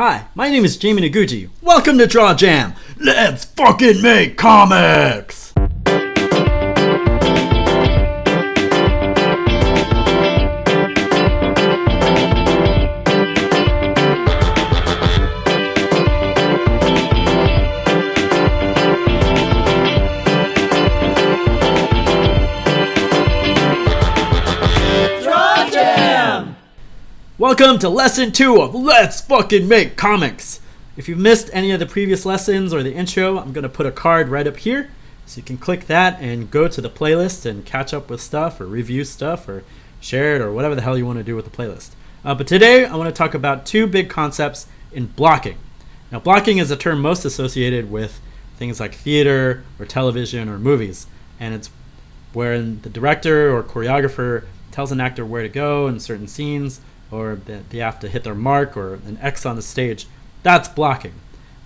Hi, my name is Jamie Noguchi. Welcome to Draw Jam. Let's fucking make comics! Draw Jam! Welcome to lesson 2 of Let's Fucking Make Comics. If you've missed any of the previous lessons or the intro, I'm going to put a card right up here. So you can click that and go to the playlist and catch up with stuff or review stuff or share it or whatever the hell you want to do with the playlist. But today I want to talk about two big concepts in blocking. Now blocking is a term most associated with things like theater or television or movies. And it's wherein the director or choreographer tells an actor where to go in certain scenes, or that they have to hit their mark or an X on the stage. That's blocking.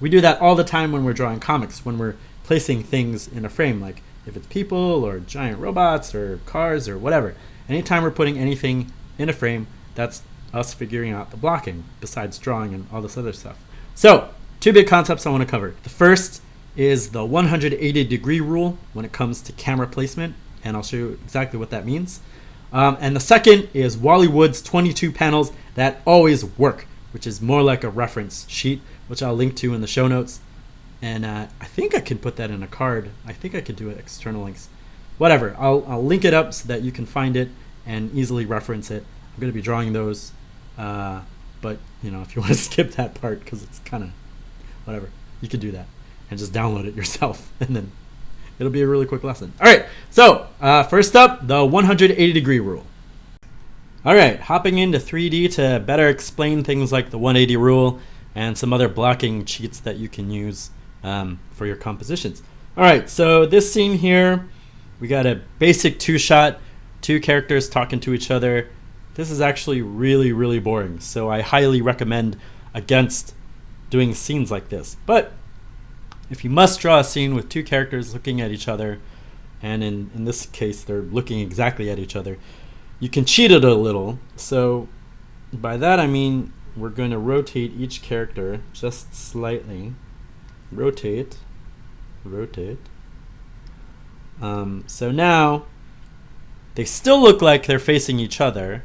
We do that all the time when we're drawing comics, when we're placing things in a frame, like if it's people or giant robots or cars or whatever. Anytime we're putting anything in a frame, that's us figuring out the blocking, besides drawing and all this other stuff. So, two big concepts I want to cover. The first is the 180-degree rule when it comes to camera placement, and I'll show you exactly what that means. And the second is Wally Wood's 22 panels that always work, which is more like a reference sheet, which I'll link to in the show notes. And I think I can put that in a card. I think I could do it external links. Whatever, I'll link it up so that you can find it and easily reference it. I'm going to be drawing those, but you know, if you want to skip that part because it's kind of whatever, you could do that and just download it yourself, and then it'll be a really quick lesson. All right, so first up, the 180-degree rule. All right, hopping into 3D to better explain things like the 180 rule and some other blocking cheats that you can use for your compositions. All right, so this scene here, we got a basic two-shot, two characters talking to each other. This is actually really, really boring, so I highly recommend against doing scenes like this. But if you must draw a scene with two characters looking at each other, and in this case they're looking exactly at each other, you can cheat it a little. So by that I mean we're going to rotate each character just slightly. Rotate. So now they still look like they're facing each other,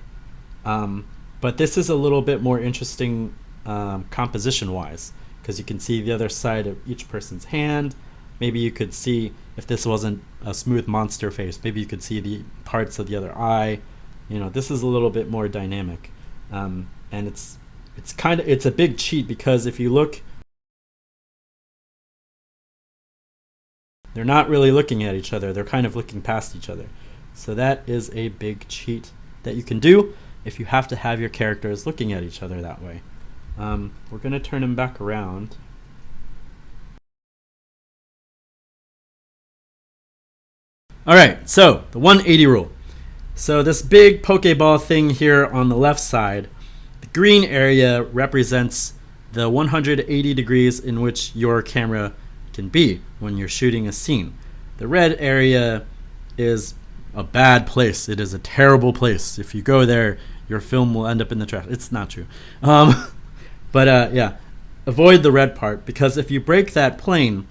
but this is a little bit more interesting composition wise, because you can see the other side of each person's hand. Maybe you could see, if this wasn't a smooth monster face, maybe you could see the parts of the other eye. You know, this is a little bit more dynamic, and it's a big cheat, because if you look, they're not really looking at each other, they're kind of looking past each other. So that is a big cheat that you can do if you have to have your characters looking at each other that way. We're going to turn him back around. Alright, so the 180 rule. So this big Pokeball thing here on the left side, the green area represents the 180 degrees in which your camera can be when you're shooting a scene. The red area is a bad place. It is a terrible place. If you go there, your film will end up in the trash. It's not true. But yeah, avoid the red part, because if you break that plane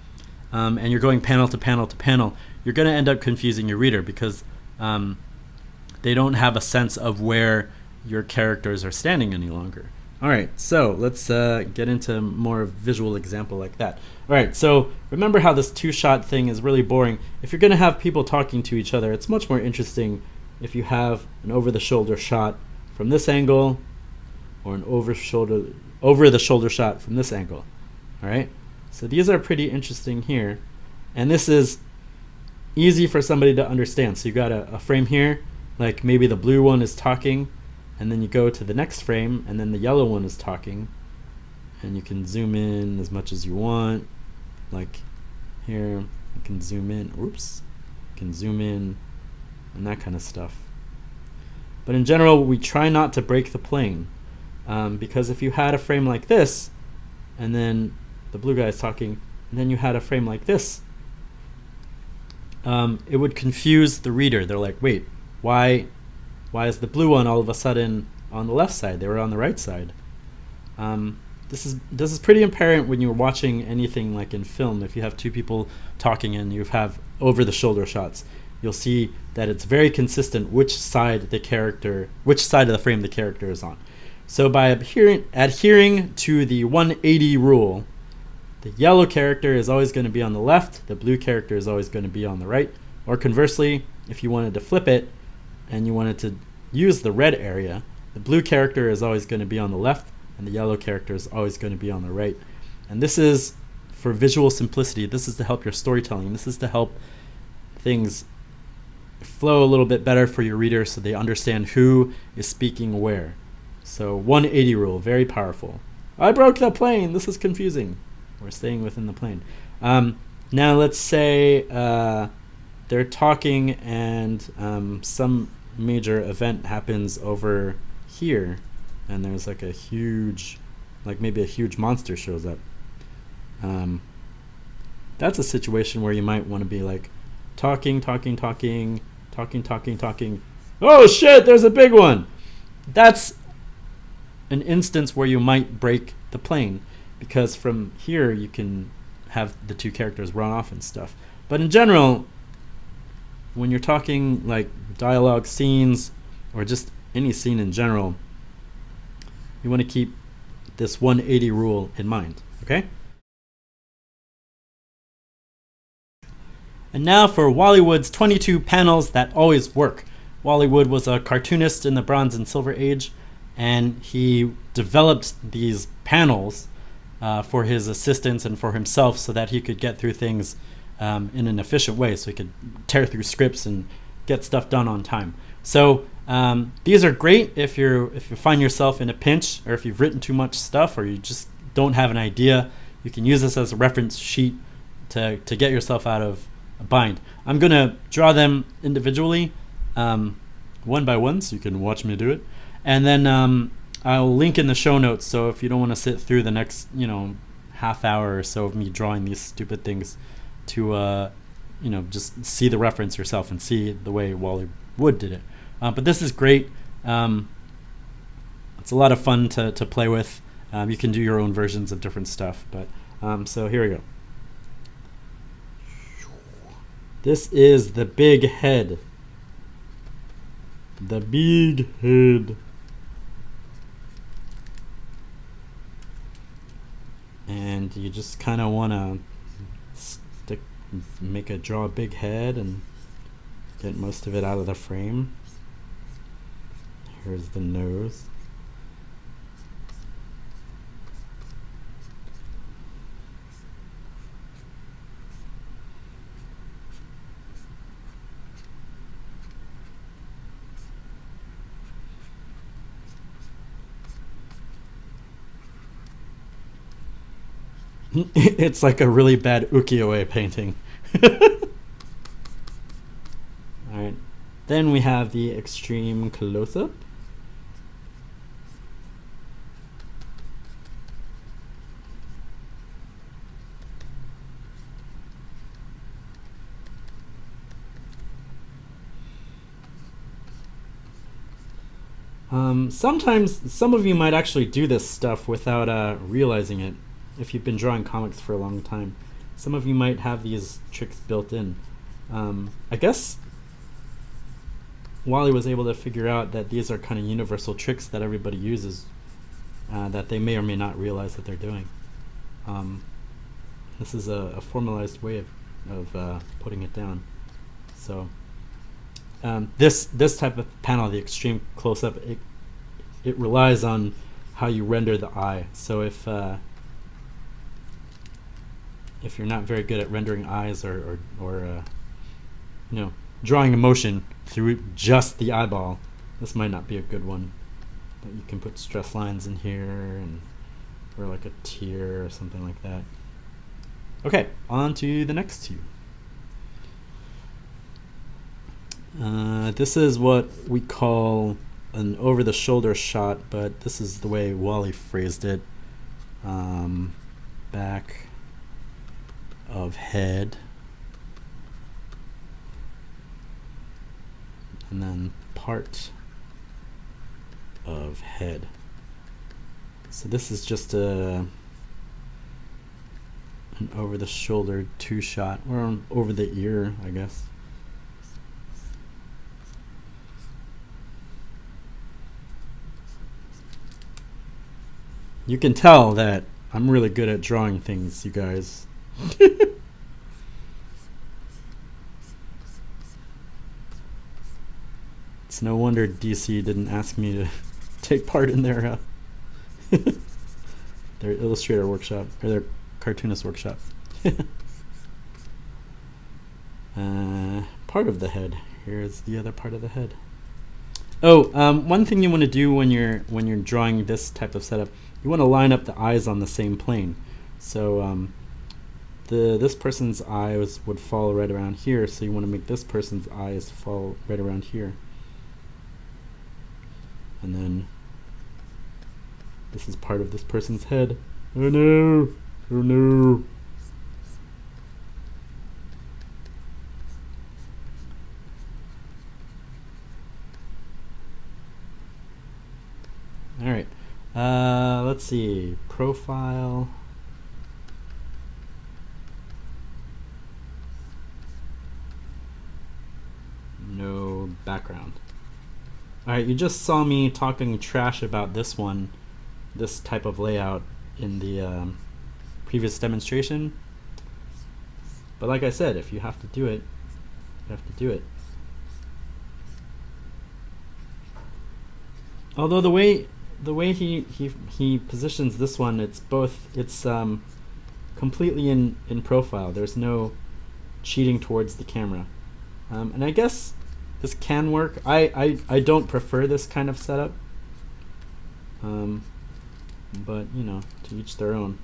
and you're going panel to panel to panel, you're going to end up confusing your reader, because they don't have a sense of where your characters are standing any longer. All right, so let's get into more visual example like that. All right, so remember how this two-shot thing is really boring. If you're going to have people talking to each other, it's much more interesting if you have an over-the-shoulder shot from this angle, or an over-the-shoulder shot from this angle. All right, so these are pretty interesting here, and this is easy for somebody to understand. So you got a frame here, like maybe the blue one is talking, and then you go to the next frame, and then the yellow one is talking, and you can zoom in as much as you want. Like here, you can zoom in. Oops, you can zoom in, and that kind of stuff. But in general, we try not to break the plane, because if you had a frame like this, and then the blue guy is talking, and then you had a frame like this, it would confuse the reader. They're like, wait, why is the blue one all of a sudden on the left side? They were on the right side. this is pretty apparent when you're watching anything like in film. If you have two people talking and you have over the shoulder shots, you'll see that it's very consistent which side of the frame the character is on. So by adhering to the 180 rule, the yellow character is always going to be on the left, the blue character is always going to be on the right. Or conversely, if you wanted to flip it and you wanted to use the red area, the blue character is always going to be on the left and the yellow character is always going to be on the right. And this is for visual simplicity. This is to help your storytelling. This is to help things flow a little bit better for your reader so they understand who is speaking where. So 180 rule, very powerful. I broke the plane. This is confusing. We're staying within the plane. Now let's say they're talking and some major event happens over here and there's like a huge, like maybe a huge monster shows up. That's a situation where you might want to be like talking. Oh shit, there's a big one. That's an instance where you might break the plane, because from here you can have the two characters run off and stuff. But in general, when you're talking like dialogue scenes or just any scene in general, you want to keep this 180 rule in mind, okay? And now for Wally Wood's 22 panels that always work. Wally Wood was a cartoonist in the Bronze and Silver Age, and he developed these panels for his assistants and for himself so that he could get through things in an efficient way, so he could tear through scripts and get stuff done on time. So these are great if you find yourself in a pinch, or if you've written too much stuff, or you just don't have an idea. You can use this as a reference sheet to get yourself out of a bind. I'm going to draw them individually, one by one, so you can watch me do it. And then I'll link in the show notes, so if you don't want to sit through the next, half hour or so of me drawing these stupid things, to just see the reference yourself and see the way Wally Wood did it. But this is great. It's a lot of fun to play with. You can do your own versions of different stuff. But so here we go. This is the big head. The big head. And you just kind of want to draw a big head and get most of it out of the frame. Here's the nose. It's like a really bad ukiyo-e painting. Alright. Then we have the extreme close-up. Sometimes some of you might actually do this stuff without realizing it. If you've been drawing comics for a long time, some of you might have these tricks built in. I guess Wally was able to figure out that these are kind of universal tricks that everybody uses, that they may or may not realize that they're doing. This is a formalized way of putting it down. So this type of panel, the extreme close-up, it relies on how you render the eye. So if you're not very good at rendering eyes or drawing emotion through just the eyeball, this might not be a good one. But you can put stress lines in here or like a tear or something like that. Okay, on to the next two. This is what we call an over-the-shoulder shot, but this is the way Wally phrased it. Back of head, and then part of head. So this is just an over-the-shoulder two-shot, or over the ear, I guess. You can tell that I'm really good at drawing things, you guys. It's no wonder DC didn't ask me to take part in their their illustrator workshop, or their cartoonist workshop. Part of the head. Here's the other part of the head. Oh, one thing you want to do when you're drawing this type of setup, you want to line up the eyes on the same plane. So this person's eyes would fall right around here, so you want to make this person's eyes fall right around here. And then this is part of this person's head. Oh no! Oh no! Alright. Let's see. Profile. No background. Alright, you just saw me talking trash about this one, this type of layout in the previous demonstration. But like I said, if you have to do it, you have to do it. Although the way he positions this one, it's completely in profile. There's no cheating towards the camera. And I guess this can work. I don't prefer this kind of setup. But, you know, to each their own.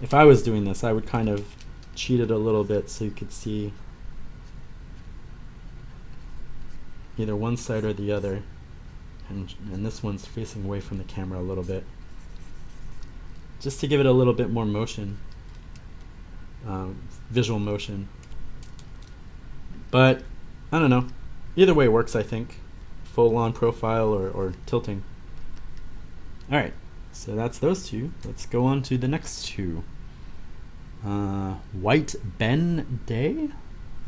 If I was doing this, I would kind of cheat it a little bit so you could see either one side or the other. And this one's facing away from the camera a little bit, just to give it a little bit more motion, visual motion. But I don't know, either way works, I think, full on profile or tilting. Alright, so that's those two. Let's go on to the next two. White Ben Day?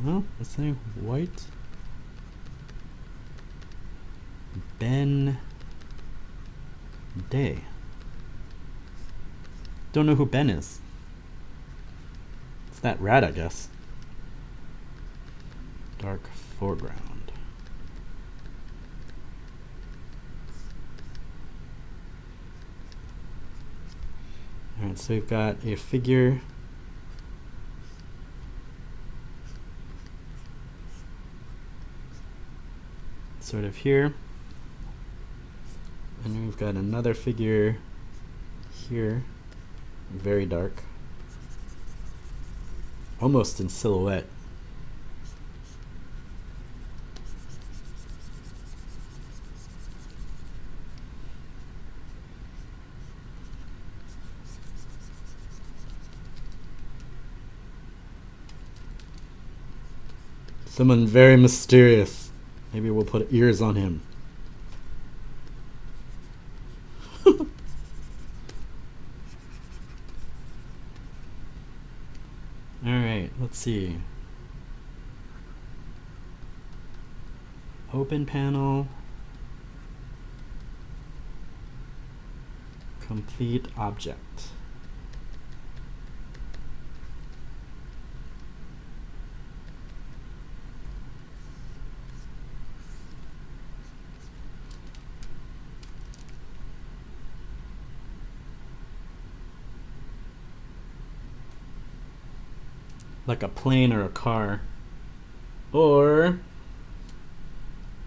Well, let's say White Ben Day. Don't know who Ben is. It's that rat, I guess. Dark foreground. Alright, so we've got a figure. Sort of here. And we've got another figure here, very dark, almost in silhouette. Someone very mysterious. Maybe we'll put ears on him. Alright, let's see. Open panel. Complete object. Like a plane or a car. Or,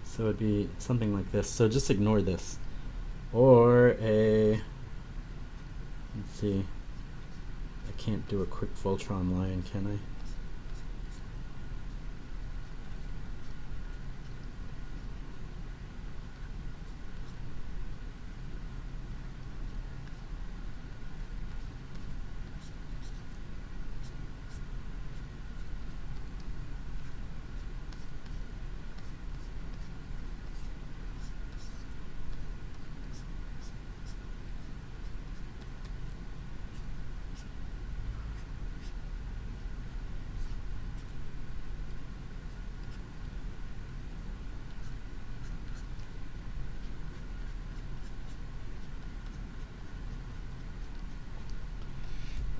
so it'd be something like this. So just ignore this. Or a, let's see. I can't do a quick Voltron line, can I?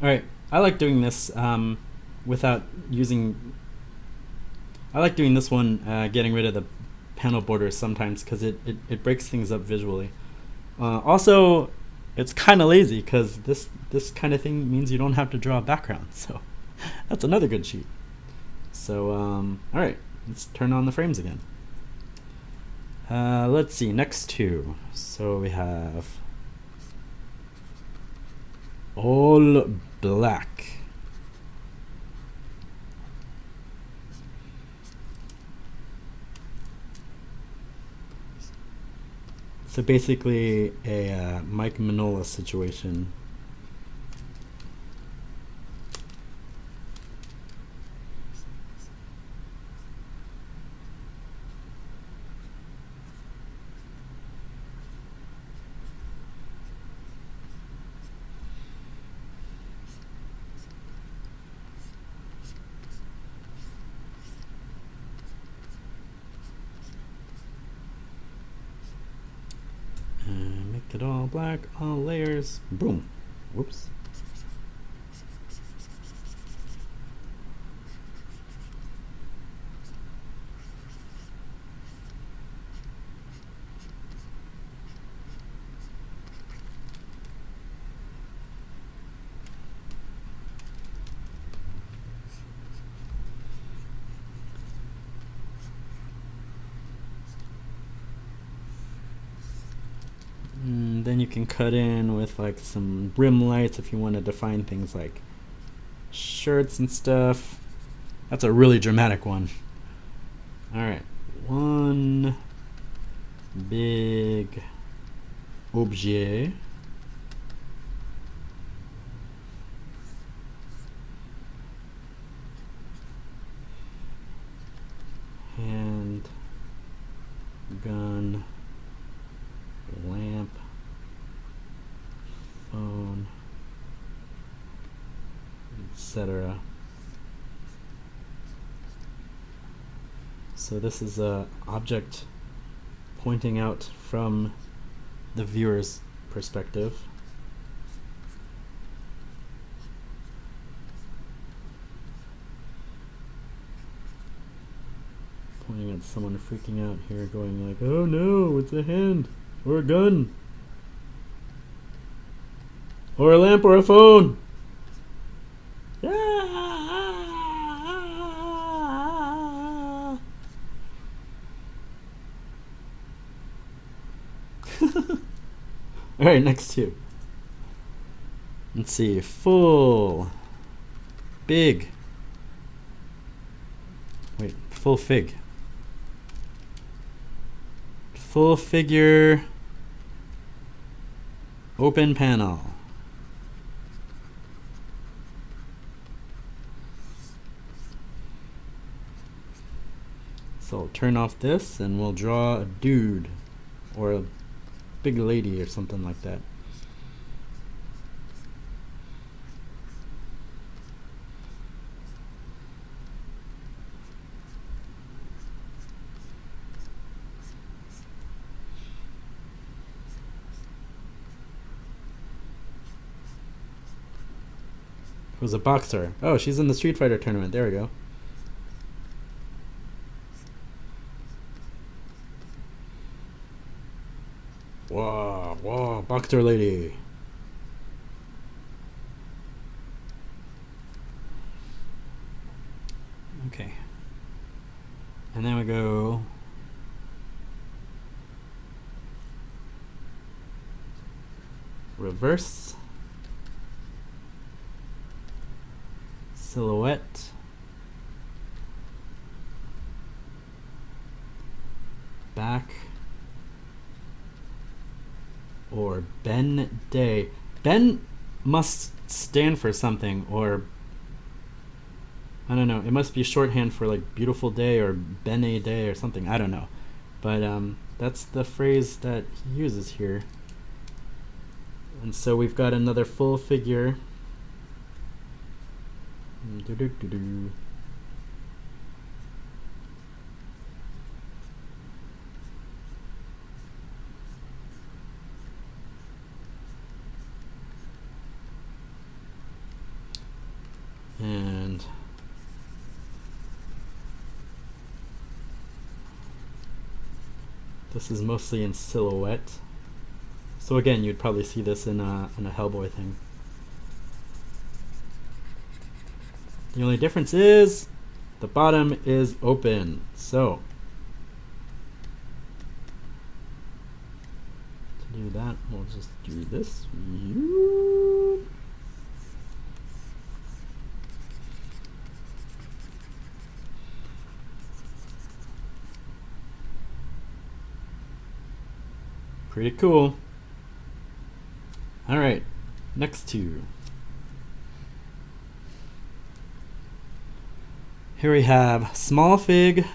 All right, I like doing this without using. I like doing this one, getting rid of the panel borders sometimes because it breaks things up visually. Also, it's kind of lazy because this kind of thing means you don't have to draw a background. So that's another good cheat. So all right, let's turn on the frames again. Let's see, next two. So we have all black. So basically a Mike Manola situation. Make it all black, all layers. Boom. Whoops. Then you can cut in with like some rim lights if you want to define things like shirts and stuff. That's a really dramatic one. Alright, one big objet. Hand, gun, lamp, phone, etc. So this is a object pointing out from the viewer's perspective. Pointing at someone freaking out here, going like, oh no, it's a hand, or a gun, or a lamp, or a phone. Alright, next two. Let's see, full, big, wait, full fig. Full figure, open panel. So I'll turn off this and we'll draw a dude or a big lady or something like that. Who's a boxer? Oh, she's in the Street Fighter tournament. There we go. Whoa, whoa, boxer lady. Okay. And then we go reverse, silhouette, back, or Ben Day. Ben must stand for something, or I don't know. It must be shorthand for like beautiful day or Bene Day or something. I don't know. But that's the phrase that he uses here. And so we've got another full figure. Do-do-do-do. This is mostly in silhouette. So again, you'd probably see this in a Hellboy thing. The only difference is the bottom is open. So to do that, we'll just do this. Pretty cool. All right, next two. Here we have Small Fig,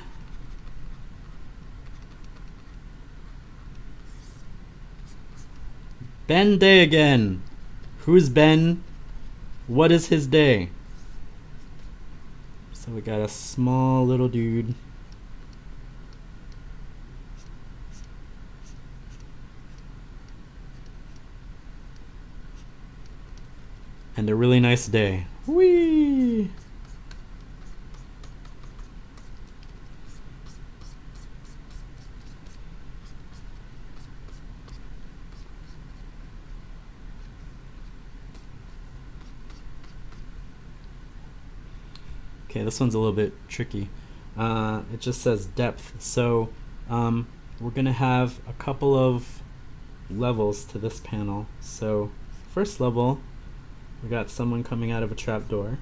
Ben Day again. Who's Ben? What is his day? So we got a small little dude. And a really nice day. Whee! Okay, this one's a little bit tricky. It just says depth. So we're gonna have a couple of levels to this panel. So first level, we got someone coming out of a trapdoor.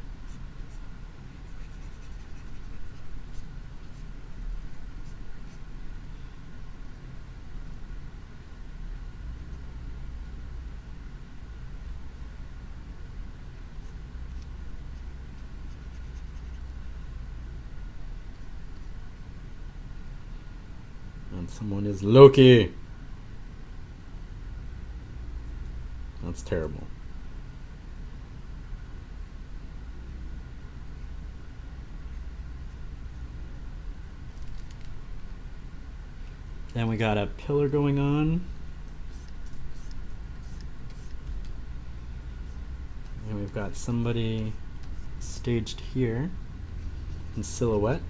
And someone is Loki. That's terrible. Then we got a pillar going on. And we've got somebody staged here in silhouette.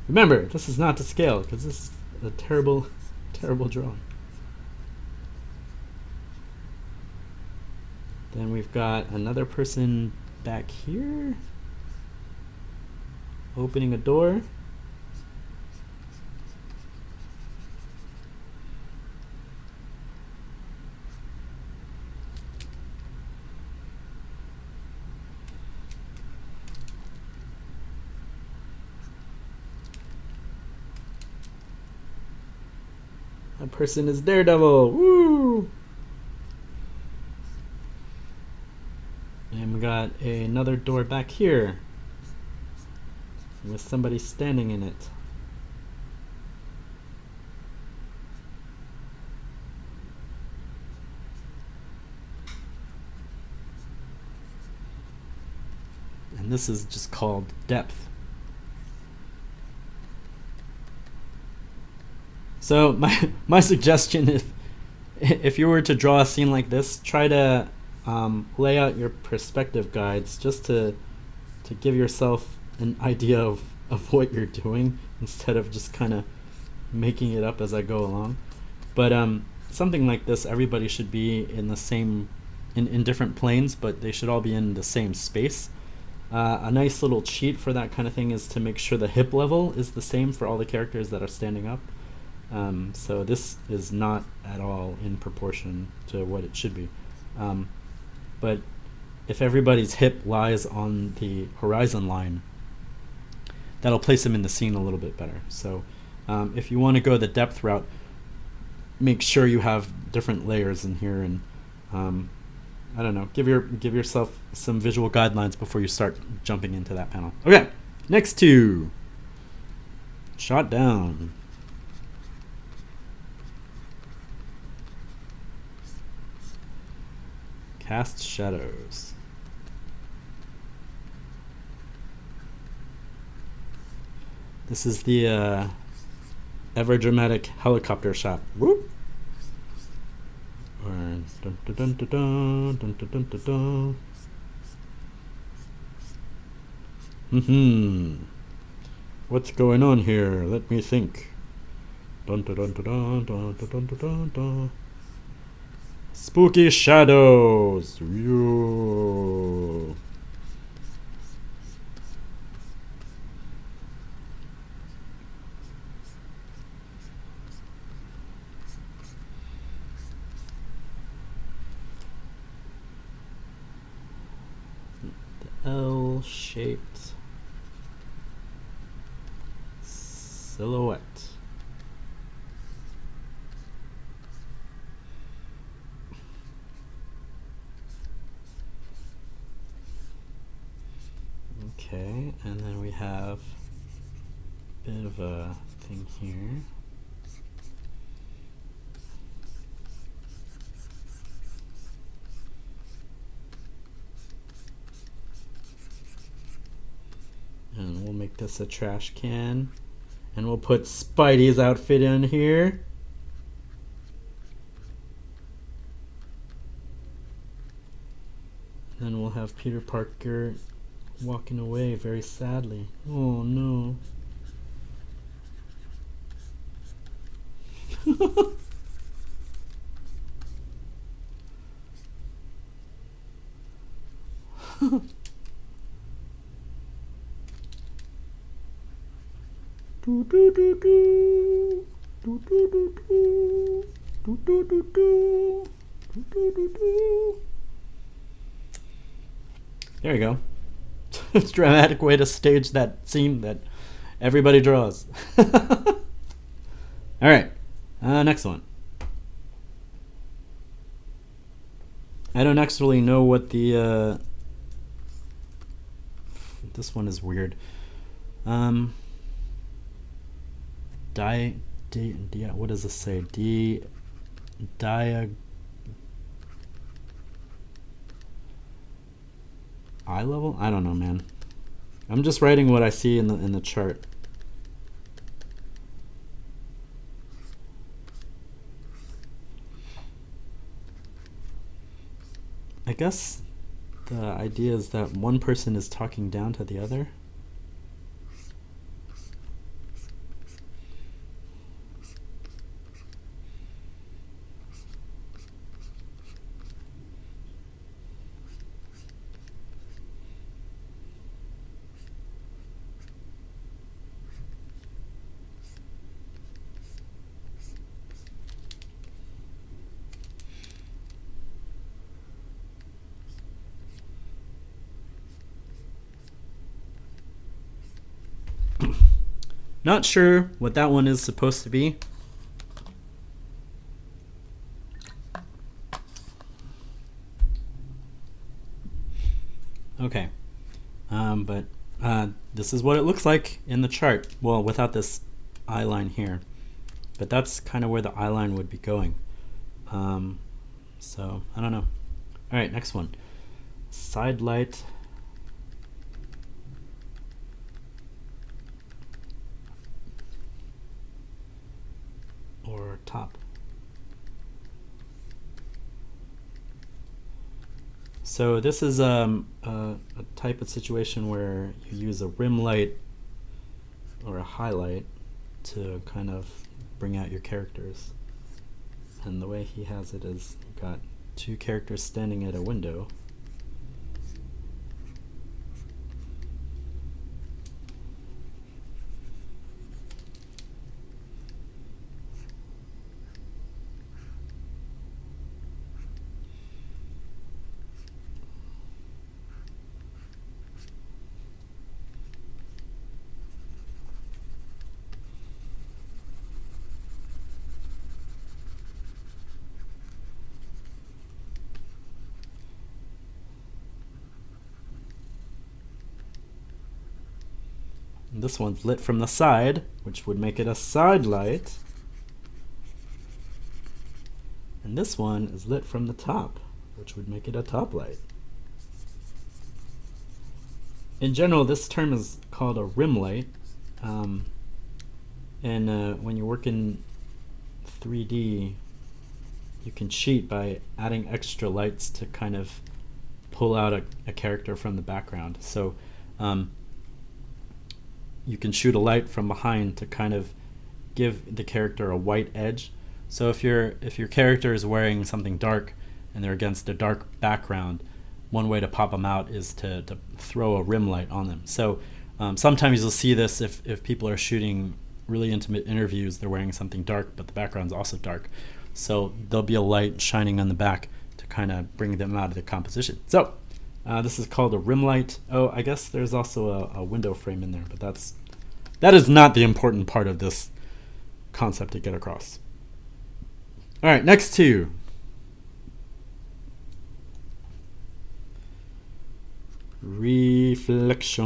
Remember, this is not to scale because this is a terrible, terrible drawing. Then we've got another person back here opening a door. That person is Daredevil. Woo! And we got another door back here with somebody standing in it. And this is just called depth. So my suggestion is, if you were to draw a scene like this, try to lay out your perspective guides just to give yourself an idea of what you're doing instead of just kind of making it up as I go along. But something like this, everybody should be in the same, in different planes, but they should all be in the same space. A nice little cheat for that kind of thing is to make sure the hip level is the same for all the characters that are standing up. So this is not at all in proportion to what it should be. But if everybody's hip lies on the horizon line, that'll place them in the scene a little bit better. So if you want to go the depth route, make sure you have different layers in here, and I don't know, give yourself some visual guidelines before you start jumping into that panel. Okay, next two. Shot down. Cast shadows. This is the ever dramatic helicopter shot. Whoop. Or dun, dun, dun, dun, dun, dun, dun, dun, dun. What's going on here? Let me think. Dun, dun, dun, dun, dun, dun, dun, dun, dun, dun. Spooky shadows. Yo. L-shaped silhouette. Okay, and then we have a bit of a thing here. And we'll make this a trash can. And we'll put Spidey's outfit in here. Then we'll have Peter Parker walking away very sadly. Oh no. There you go. It's a dramatic way to stage that scene that everybody draws. Alright, next one. I don't actually know what the this one is weird. What does this say? Eye level? I don't know, man. I'm just writing what I see in the chart. I guess the idea is that one person is talking down to the other. Not sure what that one is supposed to be. Okay. But this is what it looks like in the chart. Well, without this eye line here. But that's kind of where the eye line would be going. So, I don't know. Alright, next one. Side light. Or top. So this is a type of situation where you use a rim light or a highlight to kind of bring out your characters. And the way he has it is you've got two characters standing at a window. And this one's lit from the side, which would make it a side light. And this one is lit from the top, which would make it a top light. In general, this term is called a rim light. And when you work in 3D, you can cheat by adding extra lights to kind of pull out a character from the background. So you can shoot a light from behind to kind of give the character a white edge. So if your character is wearing something dark and they're against a dark background, one way to pop them out is to throw a rim light on them. So sometimes you'll see this if people are shooting really intimate interviews, they're wearing something dark, but the background's also dark. So there'll be a light shining on the back to kind of bring them out of the composition. So this is called a rim light. Oh, I guess there's also a window frame in there, but that is not the important part of this concept to get across. All right, next two. Reflection.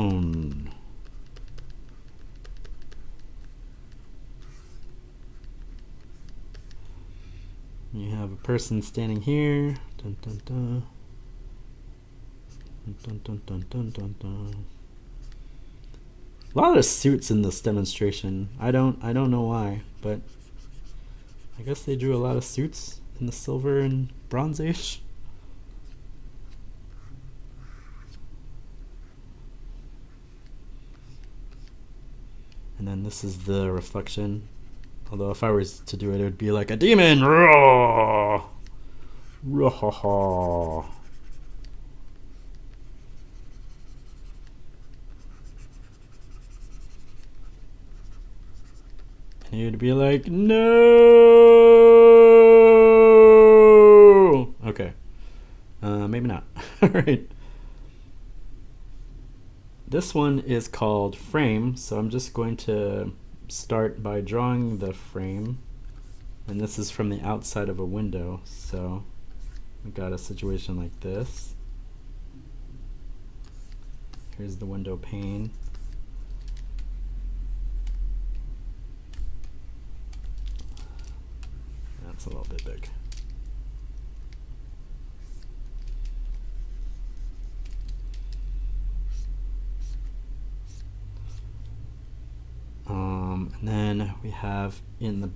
You have a person standing here. Dun, dun, dun. Dun, dun, dun, dun, dun, dun. A lot of suits in this demonstration. I don't know why, but I guess they drew a lot of suits in the Silver and Bronze Age. And then this is the reflection. Although if I was to do it, it would be like a demon. Roar! Roar! And you'd be like, no! Okay. Maybe not. Alright. This one is called frame, so I'm just going to start by drawing the frame. And this is from the outside of a window, so we've got a situation like this. Here's the window pane. That's a little bit big. And then we have in the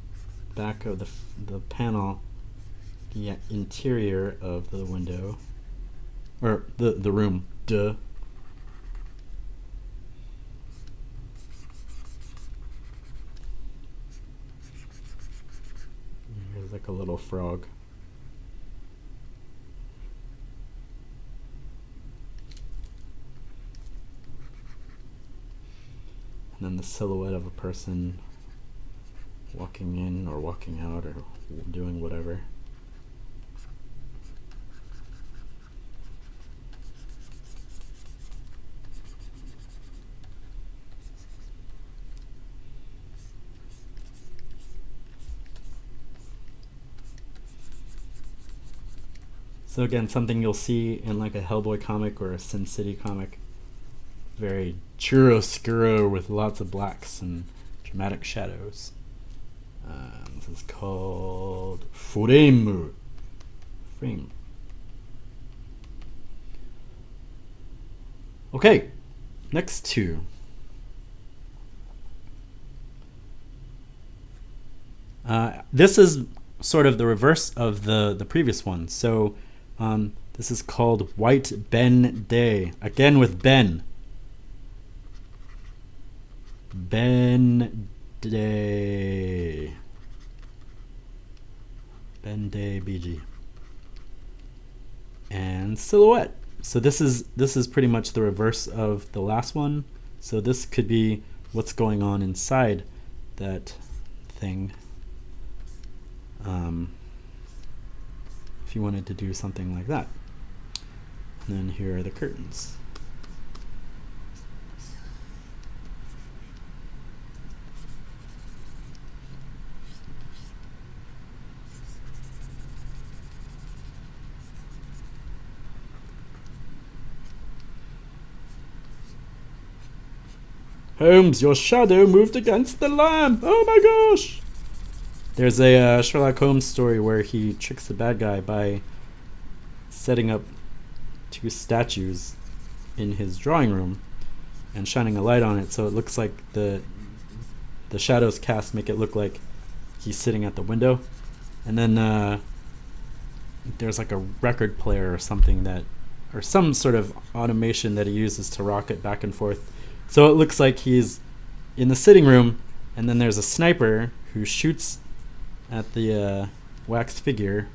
back of the panel the interior of the window, or the room. Duh. Here's like a little frog. And then the silhouette of a person walking in or walking out or doing whatever. So again, something you'll see in like a Hellboy comic or a Sin City comic. Very chiaroscuro with lots of blacks and dramatic shadows. This is called frame. Frame. Okay, next two. This is sort of the reverse of the previous one. So this is called White Ben Day. Again with Ben. Ben Day. Ben Day BG. And silhouette. So this is pretty much the reverse of the last one. So this could be what's going on inside that thing. If you wanted to do something like that. And then here are the curtains. Holmes, your shadow moved against the lamp. Oh my gosh! There's a Sherlock Holmes story where he tricks the bad guy by setting up two statues in his drawing room and shining a light on it, so it looks like the shadows cast make it look like he's sitting at the window. And then there's like a record player or something or some sort of automation that he uses to rock it back and forth. So it looks like he's in the sitting room, and then there's a sniper who shoots at the wax figure,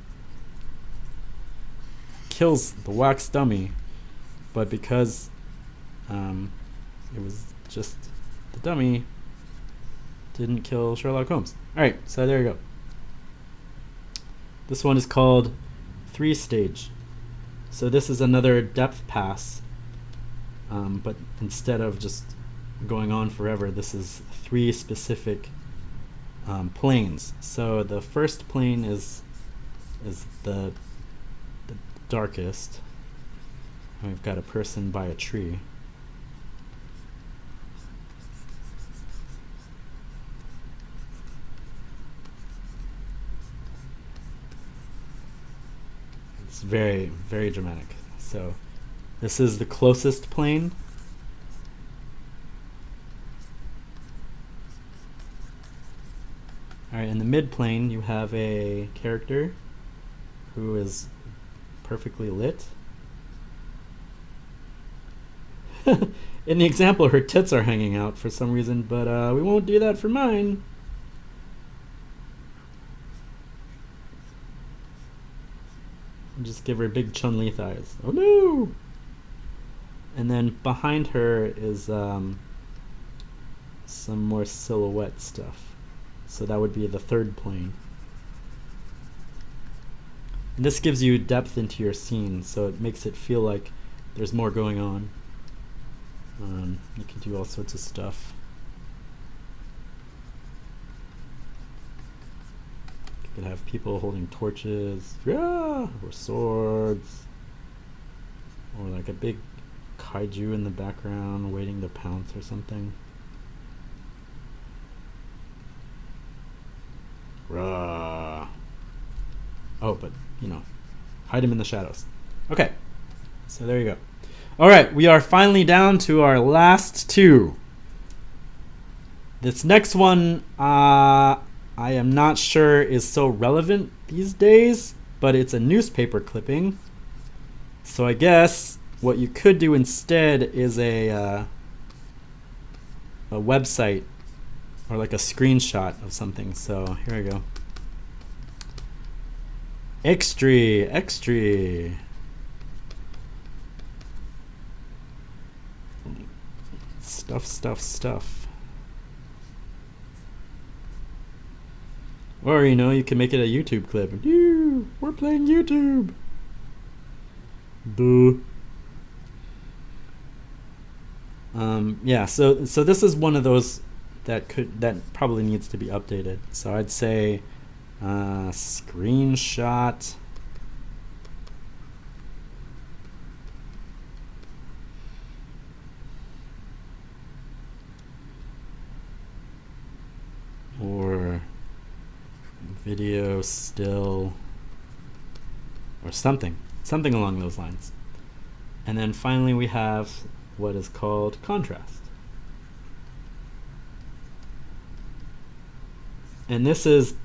kills the wax dummy, but because it was just the dummy, didn't kill Sherlock Holmes. Alright, so there you go. This one is called 3-stage. So this is another depth pass, but instead of just going on forever, this is 3 specific planes. So the first plane is the darkest. We've got a person by a tree. It's very, very dramatic. So this is the closest plane. Alright, in the mid plane you have a character who is perfectly lit. In the example, her tits are hanging out for some reason, but we won't do that for mine. And just give her big Chun-Li thighs. Oh no! And then behind her is some more silhouette stuff. So that would be the third plane. And this gives you depth into your scene, so it makes it feel like there's more going on. You can do all sorts of stuff. You could have people holding torches, yeah, or swords, or like a big kaiju in the background waiting to pounce or something. Rah. Oh, but you know, hide him in the shadows. Okay, so there you go. All right, we are finally down to our last 2. This next one, I am not sure is so relevant these days, but it's a newspaper clipping. So I guess what you could do instead is a website or like a screenshot of something. So here we go. Extra. Stuff. Or, you know, you can make it a YouTube clip. We're playing YouTube. Duh. Yeah, so this is one of those that probably needs to be updated. So I'd say screenshot. Or video still, or something along those lines. And then finally we have what is called contrast. And this is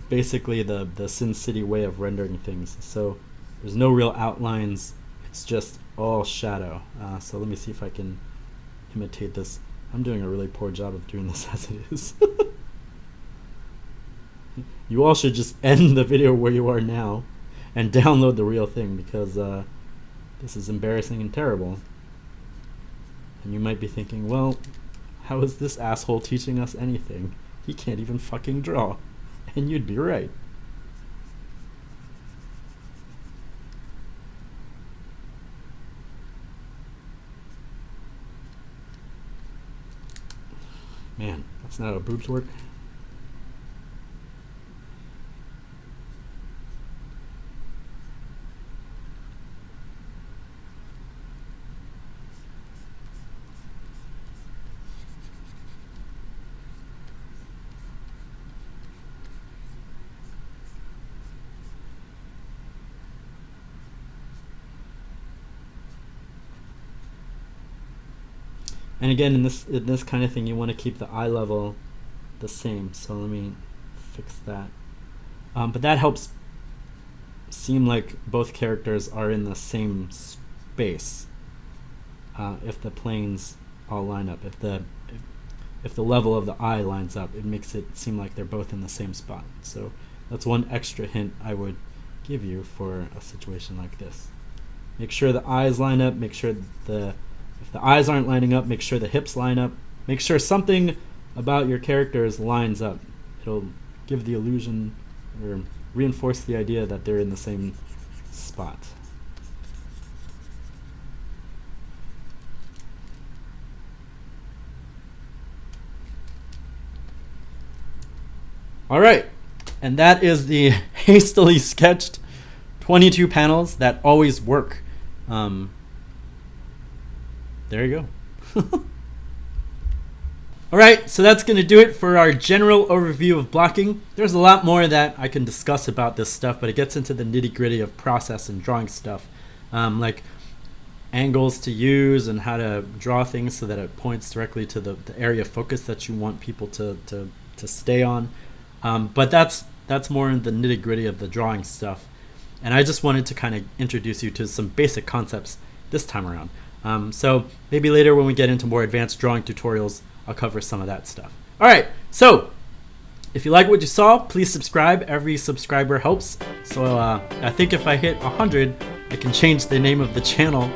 basically the Sin City way of rendering things. So there's no real outlines, it's just all shadow. So let me see if I can imitate this. I'm doing a really poor job of doing this as it is. You all should just end the video where you are now and download the real thing, because this is embarrassing and terrible. And you might be thinking, well, how is this asshole teaching us anything? He can't even fucking draw. And you'd be right. Man, that's not how boobs work. And again, in this kind of thing, you want to keep the eye level the same. So let me fix that. But that helps seem like both characters are in the same space. If the planes all line up, if the level of the eye lines up. It makes it seem like they're both in the same spot. So that's one extra hint I would give you for a situation like this. Make sure the eyes line up. Make sure if the eyes aren't lining up, make sure the hips line up. Make sure something about your characters lines up. It'll give the illusion or reinforce the idea that they're in the same spot. All right, and that is the hastily sketched 22 panels that always work. There you go. All right, so that's going to do it for our general overview of blocking. There's a lot more that I can discuss about this stuff, but it gets into the nitty-gritty of process and drawing stuff, like angles to use and how to draw things so that it points directly to the area of focus that you want people to stay on. But that's more in the nitty-gritty of the drawing stuff. And I just wanted to kind of introduce you to some basic concepts this time around. So maybe later when we get into more advanced drawing tutorials, I'll cover some of that stuff. All right, so if you like what you saw, please subscribe. Every subscriber helps. So I think if I hit 100, I can change the name of the channel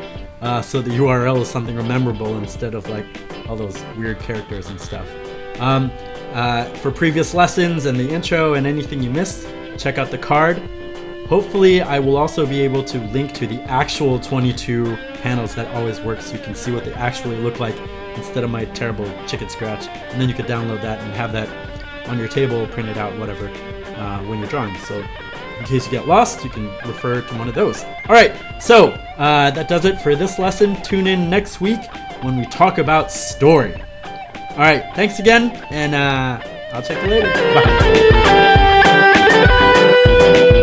so the URL is something memorable instead of like all those weird characters and stuff. For previous lessons and the intro and anything you missed, check out the card. Hopefully I will also be able to link to the actual 22 panels that always work so you can see what they actually look like instead of my terrible chicken scratch, and then you could download that and have that on your table, print it out, whatever, when you're drawing. So in case you get lost, you can refer to one of those. All right, so that does it for this lesson. Tune in next week when we talk about story. All right, thanks again, and I'll check you later. Bye.